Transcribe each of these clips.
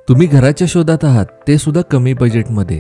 तुम्ही घराच्या शोधात आहात, ते सुद्धा कमी बजेटमध्ये,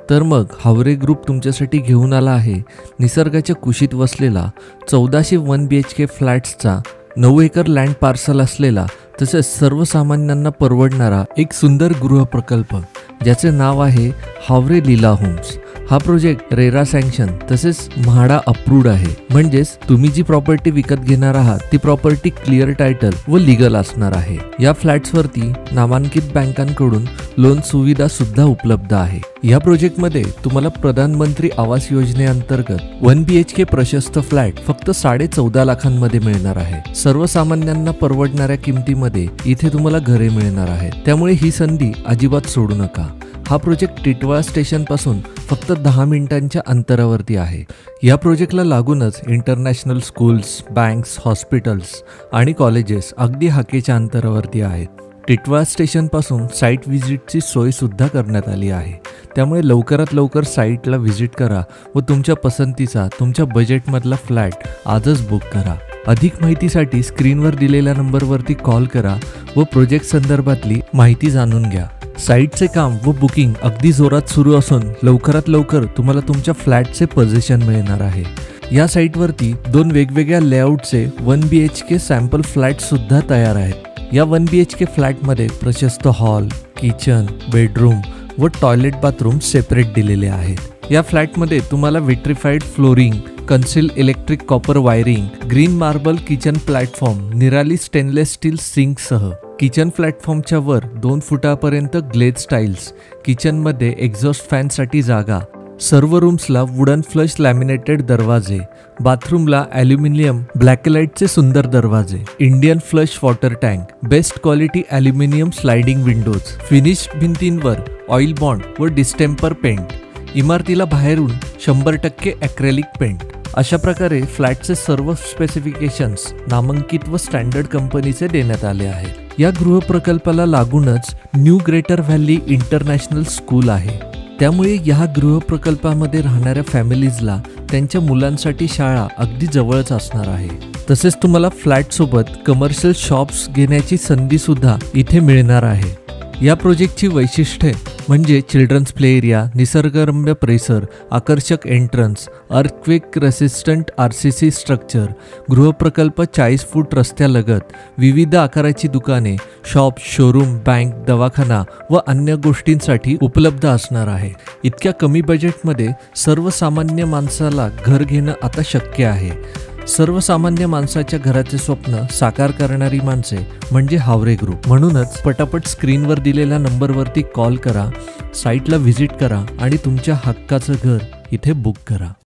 तर मग हावरे ग्रुप तुमच्यासाठी घेऊन आला आहे निसर्गाच्या कुशीत वसलेला 1400 1 BHK फ्लॅट्सचा 9 एकर लँड पार्सल असलेला तसेच सर्वसामान्यांना परवडणारा एक सुंदर गृहप्रकल्प ज्याचे नाव आहे हावरे लीला होम्स। हा प्रोजेक्ट रेरा सँक्शन तसेच म्हाडा अप्रूव्ड आहे, म्हणजेच तुम्ही जी प्रॉपर्टी विकत घेणार आहात ती प्रॉपर्टी क्लिअर टायटल व लीगल असणार आहे। या फ्लॅट्सवरती नामांकित बँकांकडून लोन सुविधा सुद्धा उपलब्ध आहे। या प्रोजेक्टमध्ये तुम्हाला प्रधानमंत्री आवास योजनेअंतर्गत 1 BHK प्रशस्त फ्लॅट फक्त 14.5 लाखांमध्ये मिळणार आहे। सर्वसामान्यांना परवडणाऱ्या किमतीमध्ये इथे तुम्हाला घरे मिळणार आहेत, त्यामुळे ही संधी अजिबात सोडू नका। हा प्रोजेक्ट टिटवाळा स्टेशन पासून फक्त 10 मिनिटांच्या अंतरावरती आहे। या प्रोजेक्टला लागूनच इंटरनॅशनल स्कूल्स, बँक्स, हॉस्पिटल्स आणि कॉलेजेस अगदी हाकेच्या अंतरावरती आहेत। टिटवाळा स्टेशन पासून साईट व्हिजिटची सोय सुद्धा करण्यात आली आहे, त्यामुळे लवकरात लवकर साईटला व्हिजिट करा व तुमच्या पसंतीचा तुमच्या बजेटमधला फ्लॅट आजच बुक करा। अधिक माहितीसाठी स्क्रीनवर दिलेल्या नंबरवरती कॉल करा व प्रोजेक्ट संदर्भातली माहिती जाणून घ्या। साईटचे काम व बुकिंग अगदी जोरात सुरू असून लवकरात लवकर तुम्हाला तुमच्या फ्लॅटचे पोझिशन मिळणार आहे। या साईटवरती 2 वेगवेगळ्या लेआउटचे 1 BHK सॅम्पल फ्लॅट सुद्धा तयार आहेत। या 1 BHK फ्लॅटमध्ये प्रशस्त हॉल, किचन, बेडरूम व टॉयलेट बाथरूम सेपरेट दिलेले आहेत। या फ्लॅटमध्ये तुम्हाला vitrified flooring, conceal electric copper wiring, green marble kitchen platform, निराली स्टेनलेस स्टील सिंकसह किचन प्लॅटफॉर्मच्या वर 2 फुटापर्यंत ग्लेज टाईल्स, किचनमध्ये एक्झॉस्ट फॅनसाठी जागा, सर्व रूम्सला वुडन फ्लश लॅमिनेटेड दरवाजे, बाथरूमला ॲल्युमिनियम ब्लॅकलाइटचे सुंदर दरवाजे, Indian flush water tank, best quality aluminium sliding Windows, finish भिंतींवर ऑइल बॉन्ड व डिस्टेम्पर पेंट, इमारतीला बाहेरून 100% ॲक्रेलिक पेंट। अशा प्रकारे फ्लॅटचे सर्व स्पेसिफिकेशन्स नामांकित व स्टँडर्ड कंपनीचे देण्यात आले आहेत। या गृहप्रकल्पाला लागूनच new greater valley international school आहे, त्यामुळे या गृहप्रकल्पामध्ये राहणाऱ्या फॅमिलीजला त्यांच्या मुलांसाठी शाळा अगदी जवळच असणार आहे। तसेच तुम्हाला फ्लॅटसोबत कमर्शियल शॉप्स घेण्याची संधी सुद्धा इथे मिळणार आहे। या प्रोजेक्टची वैशिष्ट्ये म्हणजे चिल्ड्रन्स प्ले एरिया, निसर्गरम्य परिसर, आकर्षक entrance, earthquake resistant RCC structure, गृहप्रकल्प 40 फूट रस्त्यालगत, विविध आकाराची दुकाने, शॉप, शोरूम, बँक, दवाखाना व अन्य गोष्टींसाठी उपलब्ध असणार आहे। इतक्या कमी बजेटमध्ये सर्वसामान्य माणसाला घर घेणं आता शक्य आहे। सर्वसामान्य माणसाच्या घराचे स्वप्न साकार करणारी माणसे म्हणजे हावरे ग्रुप। म्हणूनच पटापट स्क्रीनवर दिलेल्या नंबरवरती कॉल करा, साईटला व्हिजिट करा आणि तुमच्या हक्काचं घर इथे बुक करा।